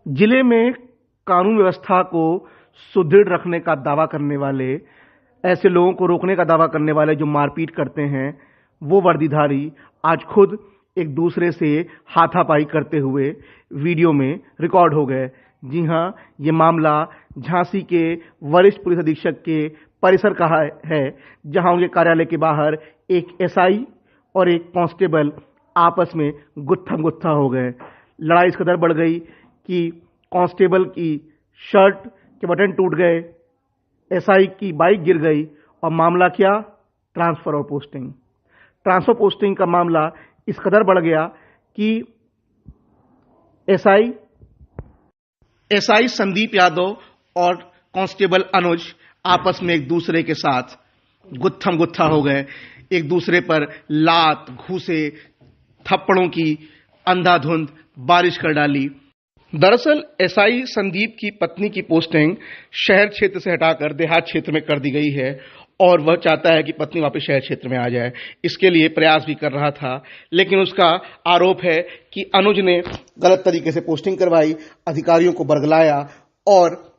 जिले में कानून व्यवस्था को सुदृढ़ रखने का दावा करने वाले, ऐसे लोगों को रोकने का दावा करने वाले जो मारपीट करते हैं, वो वर्दीधारी आज खुद एक दूसरे से हाथापाई करते हुए वीडियो में रिकॉर्ड हो गए। जी हां, ये मामला झांसी के वरिष्ठ पुलिस अधीक्षक के परिसर का है, जहां उनके कार्यालय के बाहर एक एसआई और एक कांस्टेबल आपस में गुत्थम गुत्था हो गए। लड़ाई इस कदर बढ़ गई कि कांस्टेबल की शर्ट के बटन टूट गए, एसआई की बाइक गिर गई और मामला क्या, ट्रांसफर और पोस्टिंग। ट्रांसफर पोस्टिंग का मामला इस कदर बढ़ गया कि एसआई संदीप यादव और कांस्टेबल अनुज आपस में एक दूसरे के साथ गुत्थम गुत्था हो गए, एक दूसरे पर लात, घूसे, थप्पड़ों की अंधाधुंध बारिश कर डाली। दरअसल एसआई संदीप की पत्नी की पोस्टिंग शहर क्षेत्र से हटाकर देहात क्षेत्र में कर दी गई है और वह चाहता है कि पत्नी वापस शहर क्षेत्र में आ जाए। इसके लिए प्रयास भी कर रहा था, लेकिन उसका आरोप है कि अनुज ने गलत तरीके से पोस्टिंग करवाई, अधिकारियों को बरगलाया और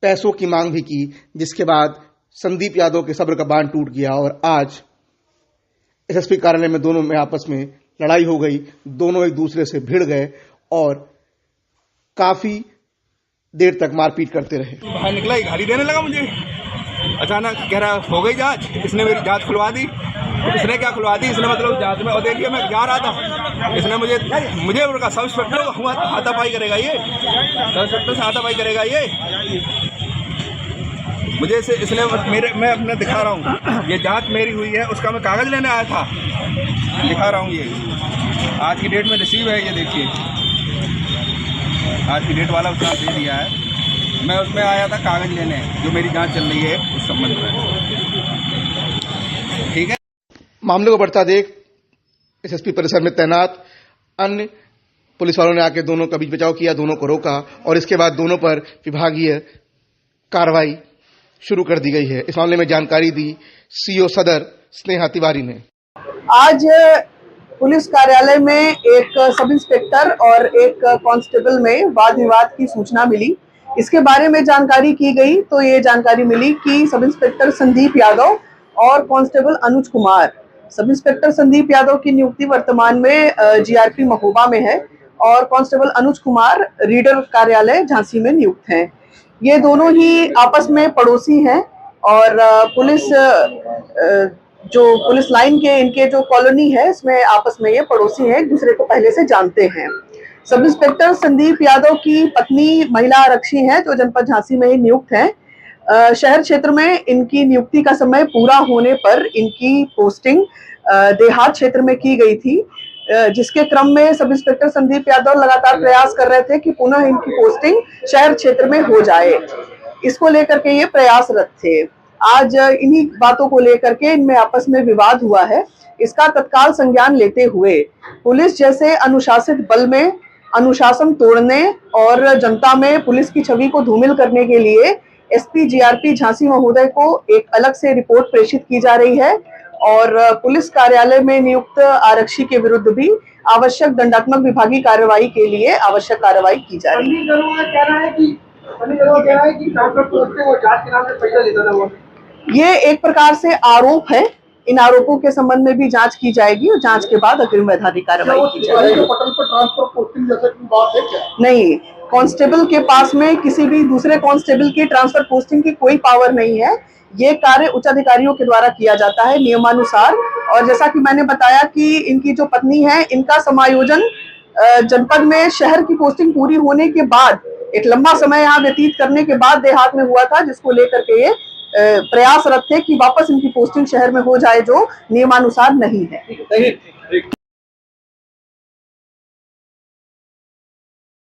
पैसों की मांग भी की, जिसके बाद संदीप यादव के सब्र का बांध टूट गया और आज एसएसपी कार्यालय में दोनों में आपस में लड़ाई हो गई। दोनों एक दूसरे से भिड़ गए और काफी देर तक मारपीट करते रहे। बाहर निकला, गाली देने लगा मुझे, अचानक कह रहा हो गई जांच, इसने मेरी जांच खुलवा दी। इसने क्या खुलवा दी, इसने मतलब जांच में, और देखिए मैं जा रहा था, इसने मुझे सब इंस्पेक्टर हाथापाई करेगा ये, सब इंस्पेक्टर से हाथापाई करेगा ये मुझे से, इसने मैं अपने दिखा रहा हूँ, ये जांच मेरी हुई है, उसका मैं कागज लेने आया था, दिखा रहा हूँ। ये आज की डेट में रिसीव है, ये देखिए आज की डेट वाला उसने दे दिया है। मैं उसमें आया था कागज लेने, जो मेरी जांच चल रही है उस संबंध में। ठीक है। मामले को बढ़ता देख एसएसपी परिसर में तैनात अन्य पुलिस वालों ने आके दोनों का बीच बचाव किया, दोनों को रोका और इसके बाद दोनों पर विभागीय कार्रवाई शुरू कर दी गई है। इस मामले में जानकारी दी सीओ सदर स्नेहा तिवारी ने। आज पुलिस कार्यालय में एक सब इंस्पेक्टर और एक कांस्टेबल में वाद विवाद की सूचना मिली। इसके बारे में जानकारी की गई तो ये जानकारी मिली कि सब इंस्पेक्टर संदीप यादव और constable Anuj Kumar, sub inspector Sandeep Yadav की नियुक्ति वर्तमान में जीआरपी महोबा में है और कांस्टेबल अनुज कुमार रीडर कार्यालय झांसी में नियुक्त हैं। ये दोनों ही आपस में पड़ोसी हैं और पुलिस लाइन के इनके जो कॉलोनी है इसमें आपस में ये पड़ोसी हैं, एक दूसरे को पहले से जानते हैं। सब इंस्पेक्टर संदीप यादव की पत्नी महिला आरक्षी हैं जो जनपद झांसी में ही नियुक्त हैं। शहर क्षेत्र में इनकी नियुक्ति का समय पूरा होने पर इनकी पोस्टिंग देहात क्षेत्र में की गई थी, जिसके क्रम में सब इंस्पेक्टर संदीप यादव लगातार प्रयास कर रहे थे कि पुनः इनकी पोस्टिंग शहर क्षेत्र में हो जाए। इसको लेकर के ये प्रयासरत थे। आज इन्हीं बातों को लेकर के इनमें आपस में विवाद हुआ है। इसका तत्काल संज्ञान लेते हुए पुलिस जैसे अनुशासित बल में अनुशासन तोड़ने और जनता में पुलिस की छवि को धूमिल करने के लिए एसपी जीआरपी झांसी महोदय को एक अलग से रिपोर्ट प्रेषित की जा रही है और पुलिस कार्यालय में नियुक्त आरक्षी के विरुद्ध भी आवश्यक दंडात्मक विभागीय कार्रवाई के लिए आवश्यक कार्रवाई की जा रही है। ये एक प्रकार से आरोप है, इन आरोपों के संबंध में भी जांच की जाएगी और जांच के बाद अग्रिम वैधानिक कार्रवाई की जाएगी। नहीं, कांस्टेबल के पास में किसी भी दूसरे कांस्टेबल की ट्रांसफर पोस्टिंग की कोई पावर नहीं है। ये कार्य उच्च अधिकारियों के द्वारा किया जाता है नियमानुसार। और जैसा कि मैंने बताया कि इनकी जो पत्नी है, इनका समायोजन जनपद में शहर की पोस्टिंग पूरी होने के बाद एक लंबा समय यहाँ व्यतीत करने के बाद देहात में हुआ था, जिसको लेकर के ये प्रयासरत थे कि वापस इनकी पोस्टिंग शहर में हो जाए, जो नियमानुसार नहीं है।